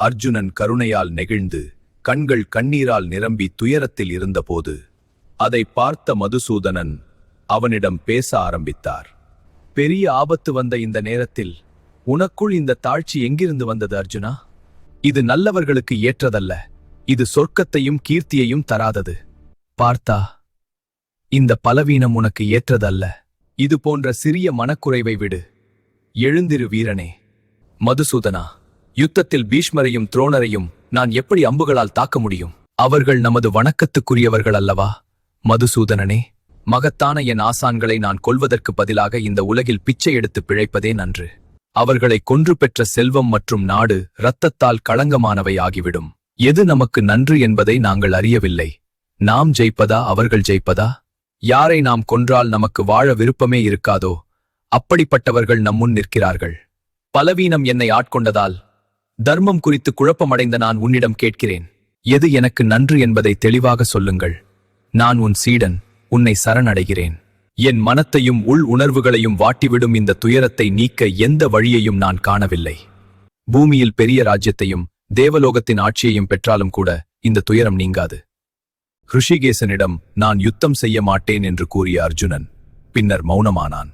அர்ஜுனன் கருணையால் நெகிழ்ந்து கண்கள் கண்ணீரால் நிரம்பி துயரத்தில் இருந்தபோது அதை பார்த்த மதுசூதனன் அவனிடம் பேச ஆரம்பித்தார். பெரிய ஆபத்து வந்த இந்த நேரத்தில் உனக்குள் இந்த தாழ்ச்சி எங்கிருந்து வந்தது அர்ஜுனா? இது நல்லவர்களுக்கு ஏற்றதல்ல. இது சொர்க்கத்தையும் கீர்த்தியையும் தராதது. பார்த்தா, இந்த பலவீனம் உனக்கு ஏற்றதல்ல. இது போன்ற சிறிய மனக்குறைவை விடு. எழுந்திரு வீரனே. மதுசூதனா, யுத்தத்தில் பீஷ்மரையும் துரோணரையும் நான் எப்படி அம்புகளால் தாக்க முடியும்? அவர்கள் நமது வணக்கத்துக்குரியவர்கள் அல்லவா? மதுசூதனனே, மகத்தான என் ஆசான்களை நான் கொல்வதற்கு பதிலாக இந்த உலகில் பிச்சை எடுத்து பிழைப்பதே நன்று. அவர்களை கொன்று பெற்ற செல்வம் மற்றும் நாடு இரத்தத்தால் களங்கமானவை ஆகிவிடும். எது நமக்கு நன்று என்பதை நாங்கள் அறியவில்லை. நாம் ஜெயிப்பதா அவர்கள் ஜெயிப்பதா? யாரை நாம் கொன்றால் நமக்கு வாழ விருப்பமே இருக்காதோ அப்படிப்பட்டவர்கள் நம்முன் நிற்கிறார்கள். பலவீனம் என்னை ஆட்கொண்டதால் தர்மம் குறித்து குழப்பமடைந்த நான் உன்னிடம் கேட்கிறேன். எது எனக்கு நன்று என்பதை தெளிவாக சொல்லுங்கள். நான் உன் சீடன், உன்னை சரணடைகிறேன். என் மனத்தையும் உள் உணர்வுகளையும் வாட்டிவிடும் இந்த துயரத்தை நீக்க எந்த வழியையும் நான் காணவில்லை. பூமியில் பெரிய ராஜ்யத்தையும் தேவலோகத்தின் ஆட்சியையும் பெற்றாலும் கூட இந்த துயரம் நீங்காது. ரிஷிகேசனிடம் நான் யுத்தம் செய்ய மாட்டேன் என்று கூறிய அர்ஜுனன் பின்னர் மௌனமானான்.